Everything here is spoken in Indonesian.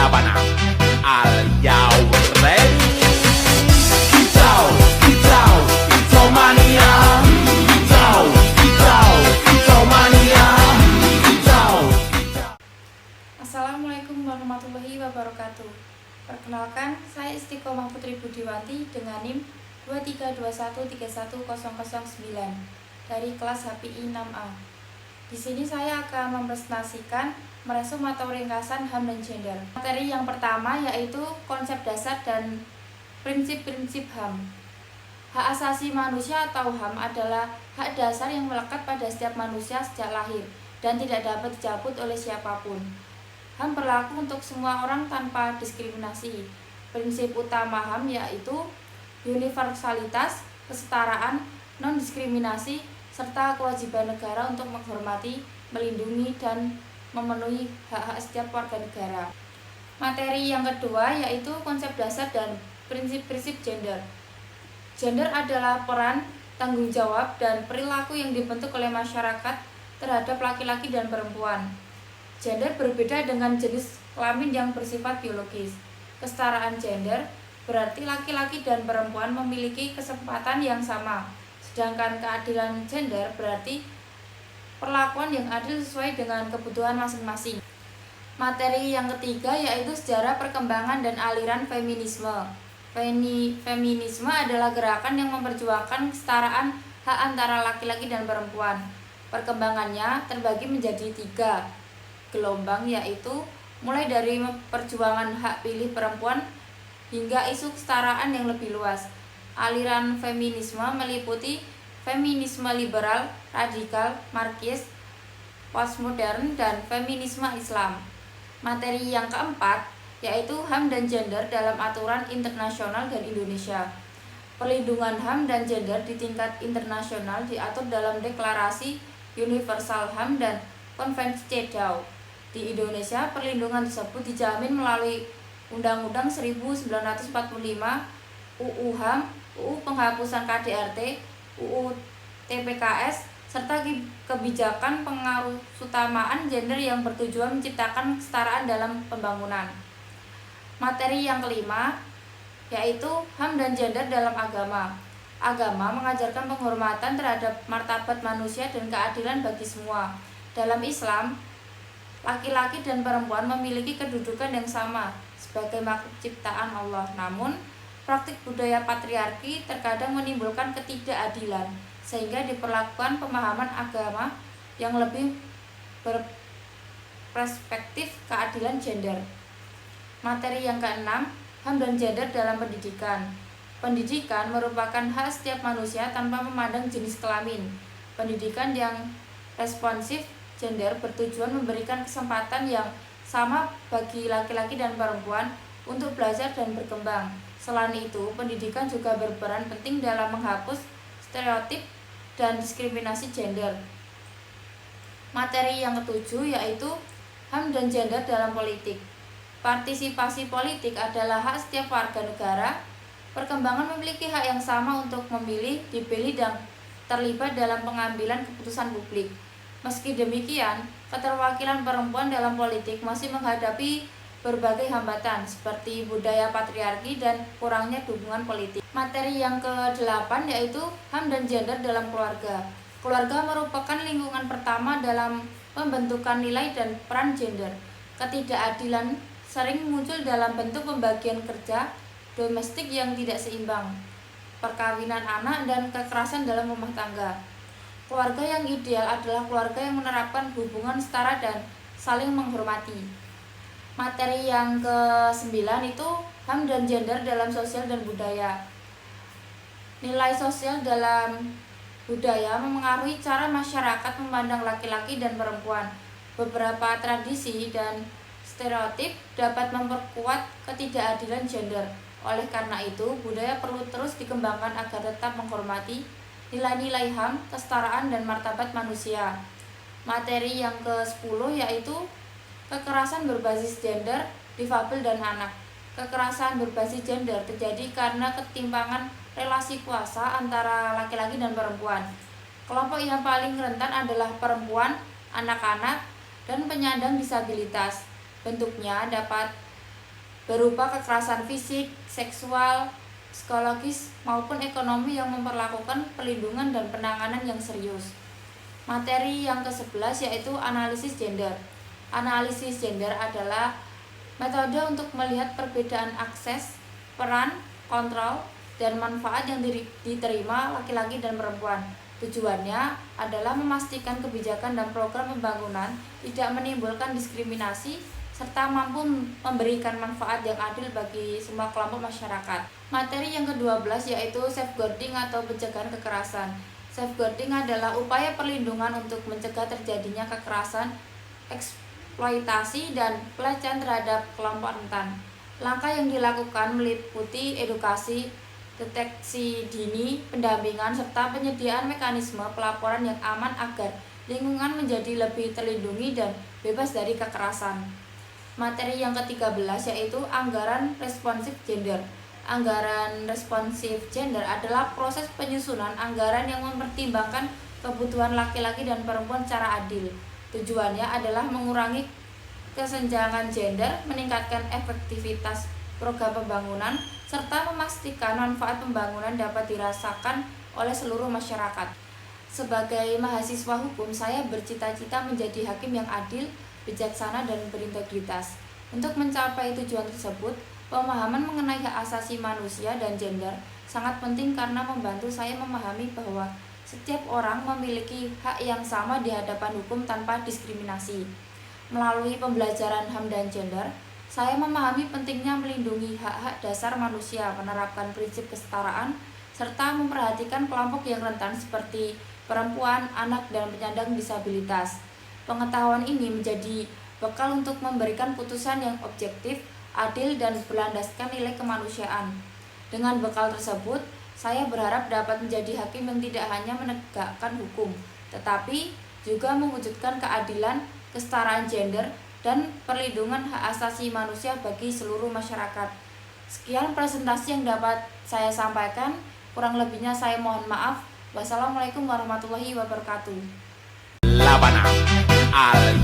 Sabana. Are you ready? Kicau, kicau, kicau mania. Kicau, kicau, kicau mania. Kicau, kicau. Assalamualaikum warahmatullahi wabarakatuh. Perkenalkan, saya Istiqomah Putri Budiwati dengan NIM 232131009 dari kelas HPI 6A. Di sini saya akan mempresentasikan meresum atau ringkasan HAM dan gender. Materi yang pertama yaitu konsep dasar dan prinsip-prinsip HAM. Hak asasi manusia atau HAM adalah hak dasar yang melekat pada setiap manusia sejak lahir dan tidak dapat dicabut oleh siapapun. HAM berlaku untuk semua orang tanpa diskriminasi. Prinsip utama HAM yaitu universalitas, kesetaraan, non-diskriminasi, serta kewajiban negara untuk menghormati, melindungi, dan memenuhi hak-hak setiap warga negara. Materi yang kedua yaitu konsep dasar dan prinsip-prinsip gender. Gender adalah peran, tanggung jawab, dan perilaku yang dibentuk oleh masyarakat terhadap laki-laki dan perempuan. Gender berbeda dengan jenis kelamin yang bersifat biologis. Kesetaraan gender berarti laki-laki dan perempuan memiliki kesempatan yang sama. Sedangkan keadilan gender berarti perlakuan yang adil sesuai dengan kebutuhan masing-masing. Materi yang ketiga yaitu sejarah perkembangan dan aliran feminisme. Feminisme adalah gerakan yang memperjuangkan kesetaraan hak antara laki-laki dan perempuan. Perkembangannya terbagi menjadi 3 gelombang, yaitu mulai dari perjuangan hak pilih perempuan hingga isu kesetaraan yang lebih luas. Aliran feminisme meliputi feminisme liberal, radikal, marxis, postmodern, dan feminisme Islam. Materi yang keempat yaitu HAM dan gender dalam aturan internasional dan Indonesia. Perlindungan HAM dan gender di tingkat internasional diatur dalam Deklarasi Universal HAM dan Konvensi CEDAW. Di Indonesia, perlindungan tersebut dijamin melalui Undang-Undang 1945, UU HAM, UU Penghapusan KDRT, UU TPKS, serta kebijakan pengutamaan gender yang bertujuan menciptakan kesetaraan dalam pembangunan. Materi yang kelima yaitu HAM dan gender dalam agama. Agama mengajarkan penghormatan terhadap martabat manusia dan keadilan bagi semua. Dalam Islam, laki-laki dan perempuan memiliki kedudukan yang sama sebagai makhluk ciptaan Allah. Namun, praktik budaya patriarki terkadang menimbulkan ketidakadilan, sehingga diperlakukan pemahaman agama yang lebih berperspektif keadilan gender. Materi yang keenam, HAM dan gender dalam pendidikan. Pendidikan merupakan hak setiap manusia tanpa memandang jenis kelamin. Pendidikan yang responsif gender bertujuan memberikan kesempatan yang sama bagi laki-laki dan perempuan untuk belajar dan berkembang. Selain itu, pendidikan juga berperan penting dalam menghapus stereotip dan diskriminasi gender. Materi yang ketujuh yaitu HAM dan gender dalam politik. Partisipasi politik adalah hak setiap warga negara. Perkembangan memiliki hak yang sama untuk memilih, dipilih, dan terlibat dalam pengambilan keputusan publik. Meski demikian, keterwakilan perempuan dalam politik masih menghadapi berbagai hambatan seperti budaya patriarki dan kurangnya dukungan politik. Materi yang ke-8 yaitu HAM dan gender dalam keluarga. Keluarga merupakan lingkungan pertama dalam pembentukan nilai dan peran gender. Ketidakadilan sering muncul dalam bentuk pembagian kerja domestik yang tidak seimbang, perkawinan anak, dan kekerasan dalam rumah tangga. Keluarga yang ideal adalah keluarga yang menerapkan hubungan setara dan saling menghormati. Materi yang ke-9 itu HAM dan gender dalam sosial dan budaya. Nilai sosial dalam budaya memengaruhi cara masyarakat memandang laki-laki dan perempuan. Beberapa tradisi dan stereotip dapat memperkuat ketidakadilan gender. Oleh karena itu, budaya perlu terus dikembangkan agar tetap menghormati nilai-nilai HAM, kesetaraan, dan martabat manusia. Materi yang ke-10 yaitu kekerasan berbasis gender, difabel, dan anak. Kekerasan berbasis gender terjadi karena ketimpangan relasi kuasa antara laki-laki dan perempuan. Kelompok yang paling rentan adalah perempuan, anak-anak, dan penyandang disabilitas. Bentuknya dapat berupa kekerasan fisik, seksual, psikologis, maupun ekonomi yang memperlakukan perlindungan dan penanganan yang serius. Materi yang ke-11 yaitu analisis gender. Analisis gender adalah metode untuk melihat perbedaan akses, peran, kontrol, dan manfaat yang diterima laki-laki dan perempuan. Tujuannya adalah memastikan kebijakan dan program pembangunan tidak menimbulkan diskriminasi serta mampu memberikan manfaat yang adil bagi semua kelompok masyarakat. Materi yang ke-12 yaitu safeguarding atau pencegahan kekerasan. Safeguarding adalah upaya perlindungan untuk mencegah terjadinya kekerasan, eksploitasi, dan pelecehan terhadap kelompok rentan. Langkah yang dilakukan meliputi edukasi, deteksi dini, pendampingan, serta penyediaan mekanisme pelaporan yang aman agar lingkungan menjadi lebih terlindungi dan bebas dari kekerasan. Materi yang ke-13 yaitu anggaran responsif gender. Anggaran responsif gender adalah proses penyusunan anggaran yang mempertimbangkan kebutuhan laki-laki dan perempuan secara adil. Tujuannya adalah mengurangi kesenjangan gender, meningkatkan efektivitas program pembangunan, serta memastikan manfaat pembangunan dapat dirasakan oleh seluruh masyarakat. Sebagai mahasiswa hukum, saya bercita-cita menjadi hakim yang adil, bijaksana, dan berintegritas. Untuk mencapai tujuan tersebut, pemahaman mengenai hak asasi manusia dan gender sangat penting karena membantu saya memahami bahwa setiap orang memiliki hak yang sama di hadapan hukum tanpa diskriminasi. Melalui pembelajaran HAM dan gender, saya memahami pentingnya melindungi hak-hak dasar manusia, menerapkan prinsip kesetaraan, serta memperhatikan kelompok yang rentan seperti perempuan, anak, dan penyandang disabilitas. Pengetahuan ini menjadi bekal untuk memberikan putusan yang objektif, adil, dan berlandaskan nilai kemanusiaan. Dengan bekal tersebut, saya berharap dapat menjadi hakim yang tidak hanya menegakkan hukum, tetapi juga mewujudkan keadilan, kesetaraan gender, dan perlindungan hak asasi manusia bagi seluruh masyarakat. Sekian presentasi yang dapat saya sampaikan, kurang lebihnya saya mohon maaf. Wassalamualaikum warahmatullahi wabarakatuh. La Habana, al